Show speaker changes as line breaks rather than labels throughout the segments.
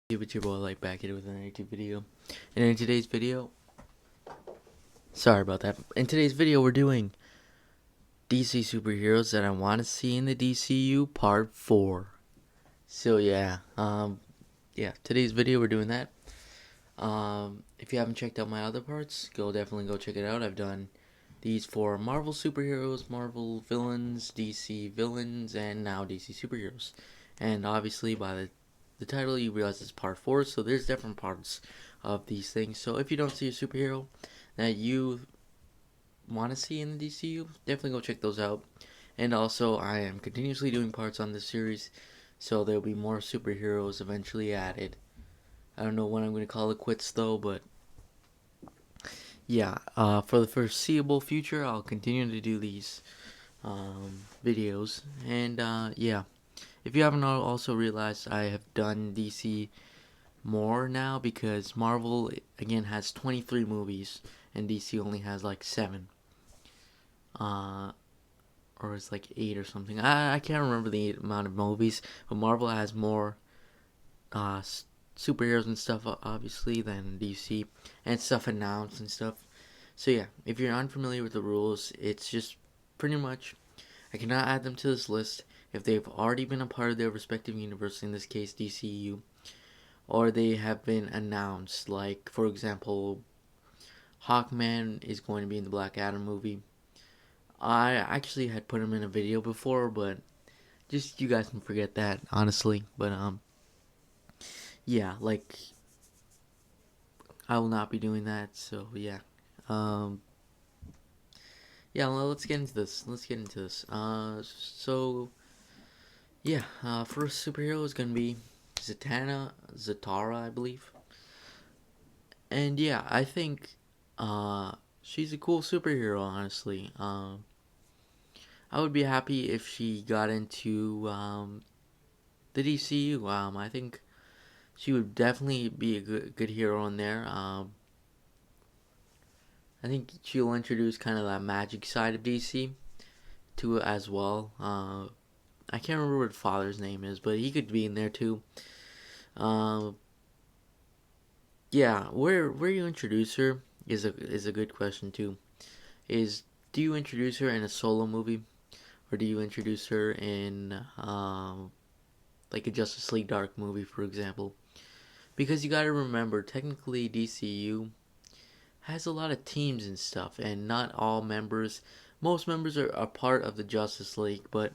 It's your boy Light back here with another YouTube video. And in today's video, sorry about that. In today's video, we're doing DC superheroes that I want to see in the DCU Part 4. So today's video we're doing that. If you haven't checked out my other parts, definitely go check it out. I've done these for Marvel superheroes, Marvel villains, DC villains, and now DC superheroes. And obviously by the title you realize it's part 4, so there's different parts of these things. So if you don't see a superhero that you want to see in the DCU, definitely go check those out. And also I am continuously doing parts on this series, so there'll be more superheroes eventually added. I don't know when I'm going to call it quits though, but yeah, for the foreseeable future, I'll continue to do these videos. And if you haven't also realized, I have done DC more now because Marvel, again, has 23 movies and DC only has like 7. Or it's like 8 or something. I can't remember the amount of movies, but Marvel has more superheroes and stuff obviously than DC, and stuff announced and stuff. So yeah, if you're unfamiliar with the rules, it's just pretty much I cannot add them to this list if they've already been a part of their respective universe, in this case DCEU, or they have been announced. Like for example, Hawkman is going to be in the Black Adam movie. I actually had put him in a video before, but just you guys can forget that, honestly. But yeah, like I will not be doing that. So yeah, um, yeah. Well, let's get into this. First superhero is gonna be Zatanna Zatara, I believe. And yeah, I think she's a cool superhero, honestly. I would be happy if she got into the DCU. I think she would definitely be a good hero in there. I think she'll introduce kind of that magic side of DC to it as well. I can't remember what father's name is, but he could be in there too. Uh, yeah, where you introduce her is a good question too. Do you introduce her in a solo movie, or do you introduce her in like a Justice League Dark movie, for example? Because you gotta remember, technically DCU has a lot of teams and stuff, and not all members. Most members are part of the Justice League, but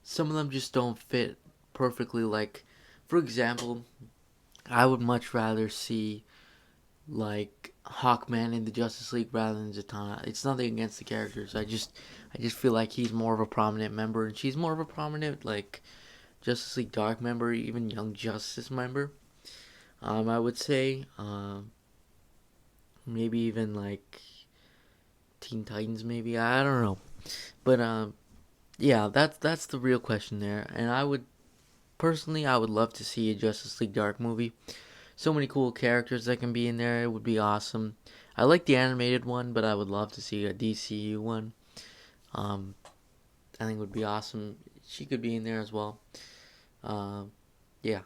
some of them just don't fit perfectly. Like, for example, I would much rather see like Hawkman in the Justice League rather than Zatanna. It's nothing against the characters. I just feel like he's more of a prominent member, and she's more of a prominent like Justice League Dark member, even Young Justice member. I would say, maybe even like Teen Titans, maybe. I don't know, but yeah, that's the real question there. And I would love to see a Justice League Dark movie. So many cool characters that can be in there. It would be awesome. I like the animated one, but I would love to see a DCU one. Um, I think it would be awesome. She could be in there as well. Yeah.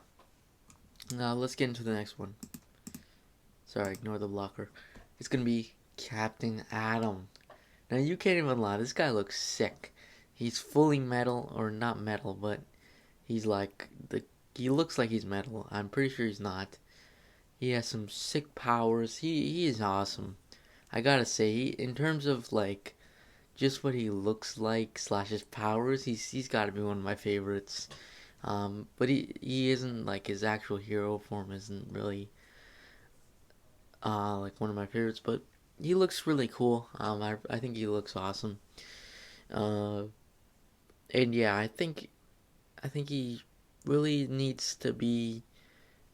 Now let's get into the next one. Sorry, ignore the blocker. It's gonna be Captain Atom. Now you can't even lie. This guy looks sick. He's fully metal, or not metal, but he's like he looks like he's metal. I'm pretty sure he's not. He has some sick powers. He is awesome. I gotta say, in terms of like just what he looks like slash his powers, he's gotta be one of my favorites. But he isn't like his actual hero form isn't really like one of my favorites, but he looks really cool. I think he looks awesome. Uh, and yeah, I think he really needs to be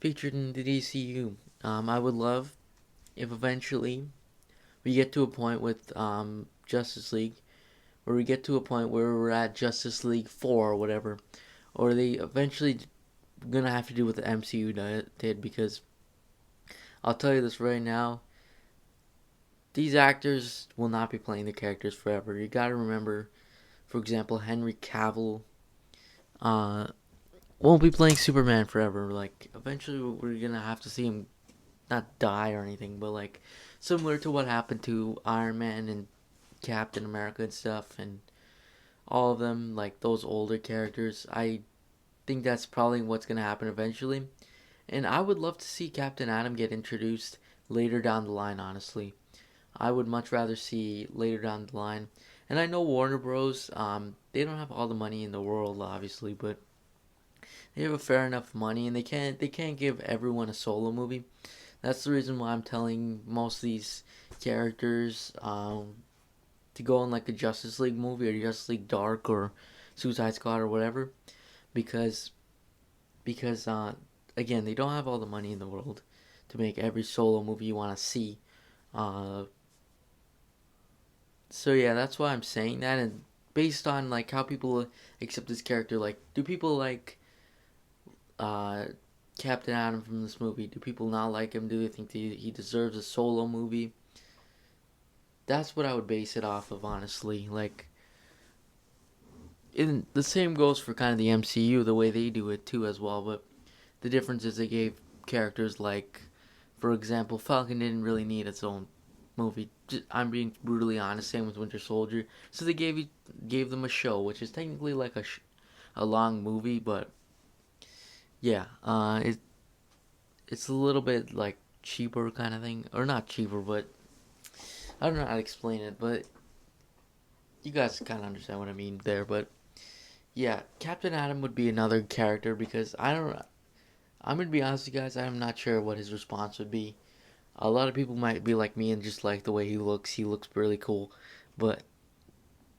featured in the DCU. I would love if eventually we get to a point with Justice League, where we get to a point where we're at Justice League 4 or whatever, or they eventually gonna have to do what the MCU did, because I'll tell you this right now, these actors will not be playing the characters forever. You gotta remember, for example, Henry Cavill, uh, won't be playing Superman forever. Like eventually we're gonna have to see him not die or anything, but like similar to what happened to Iron Man and Captain America and stuff, and all of them, like those older characters. I think that's probably what's gonna happen eventually. And I would love to see Captain Atom get introduced later down the line, honestly. I would much rather see later down the line. And I know Warner Bros. They don't have all the money in the world, obviously, but they have a fair enough money, and they can't give everyone a solo movie. That's the reason why I'm telling most of these characters to go in like a Justice League movie or Justice League Dark or Suicide Squad or whatever, because because again they don't have all the money in the world to make every solo movie you want to see. Uh, so yeah, that's why I'm saying that, and based on like how people accept this character, like do people like uh, Captain Atom from this movie? Do people not like him? Do they think he deserves a solo movie? That's what I would base it off of, honestly. Like, in the same goes for kind of the MCU, the way they do it too as well. But the difference is they gave characters like, for example, Falcon didn't really need its own movie. I'm being brutally honest. Same with Winter Soldier. So they gave them a show, which is technically like a long movie, but yeah, it's a little bit like cheaper kind of thing, or not cheaper, but I don't know how to explain it, but you guys kind of understand what I mean there. But yeah, Captain Atom would be another character because I don't. I'm gonna be honest with you guys. I'm not sure what his response would be. A lot of people might be like me and just like the way he looks. He looks really cool, but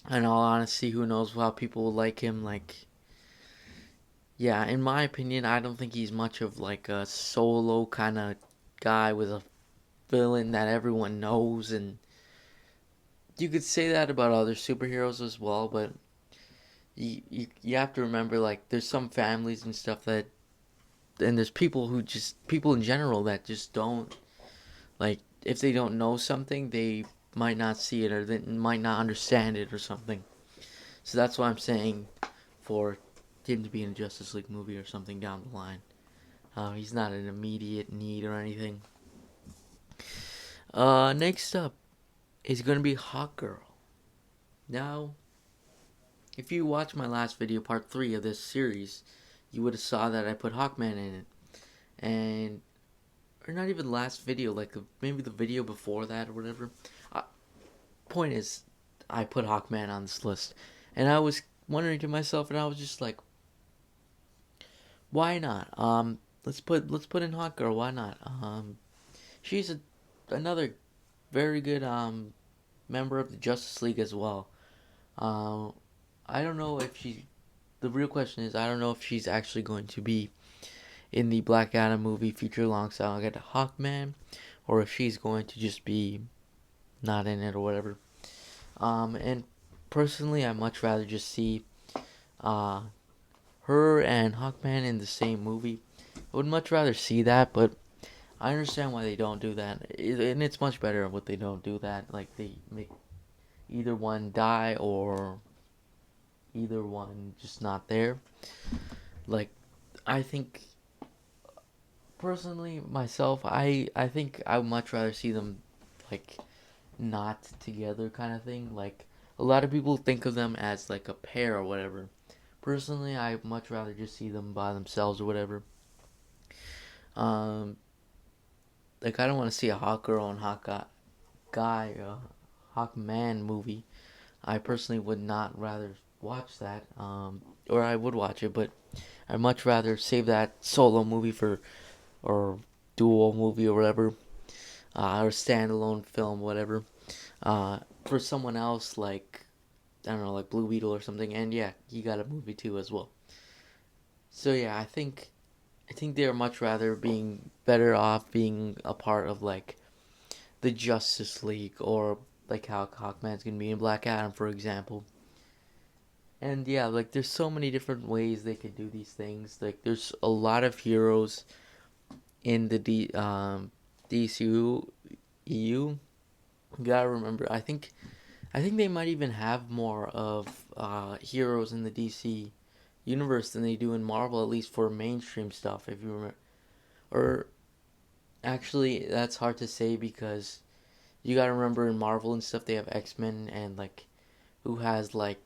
in all honesty, who knows how people will like him? Like, yeah, in my opinion, I don't think he's much of like a solo kind of guy with a villain that everyone knows, and you could say that about other superheroes as well, but you have to remember like there's some families and stuff that and there's people in general that just don't like if they don't know something they might not see it or they might not understand it or something. So that's why I'm saying for him to be in a Justice League movie or something down the line. He's not an immediate need or anything. Next up is gonna be Hawkgirl. Now, if you watched my last video, part 3 of this series, you would have saw that I put Hawkman in it. And, or not even last video, like maybe the video before that or whatever. Uh, Point is, I put Hawkman on this list. And I was wondering to myself, and I was just like, why not? Let's put in Hawkgirl, why not? She's another very good member of the Justice League as well. Um, I don't know if she. The real question is, I don't know if she's actually going to be in the Black Adam movie feature alongside Hawkman, or if she's going to just be not in it or whatever. And personally, I much rather just see uh, her and Hawkman in the same movie. I would much rather see that, but I understand why they don't do that, and it's much better what they don't do that. Like they make either one die or either one just not there. Like I think personally myself, I think I would much rather see them like not together kind of thing. Like a lot of people think of them as like a pair or whatever. Personally, I much rather just see them by themselves or whatever. Um, like I don't want to see a Hawk Girl and Hawkman movie. I personally would not rather watch that. Or I would watch it, but I'd much rather save that solo movie for or dual movie or whatever, or standalone film, whatever, for someone else like I don't know, like Blue Beetle or something. And yeah, he got a movie too as well. So yeah, I think they're much rather being better off being a part of like the Justice League or like how Hawkman's gonna be in Black Adam, for example. And yeah, like there's so many different ways they could do these things. Like there's a lot of heroes in the DCEU. You gotta remember. I think they might even have more of heroes in the DCU universe than they do in Marvel, at least for mainstream stuff. If you remember, or actually, that's hard to say because you gotta remember in Marvel and stuff they have X-Men and like who has like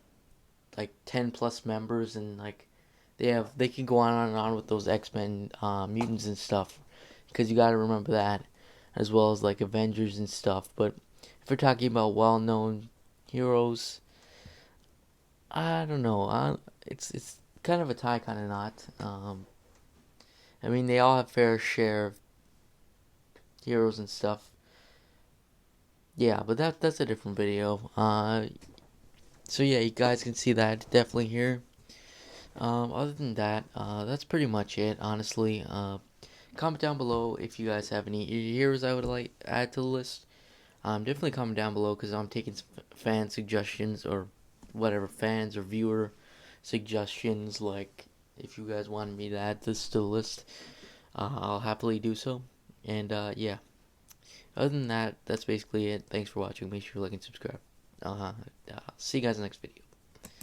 10 plus members, and like they can go on and on with those X-Men mutants and stuff, because you got to remember that, as well as like Avengers and stuff. But if we're talking about well-known heroes, I don't know. It's kind of a tie, kind of not. I mean, they all have fair share of heroes and stuff. Yeah, but that's a different video. So yeah, you guys can see that definitely here. Other than that, that's pretty much it, honestly. Comment down below if you guys have any heroes I would like add to the list. Definitely comment down below because I'm taking fan suggestions or whatever, fans or viewer suggestions. Like, if you guys wanted me to add this to the list, I'll happily do so. And yeah, other than that, that's basically it. Thanks for watching. Make sure to like and subscribe. See you guys in the next video.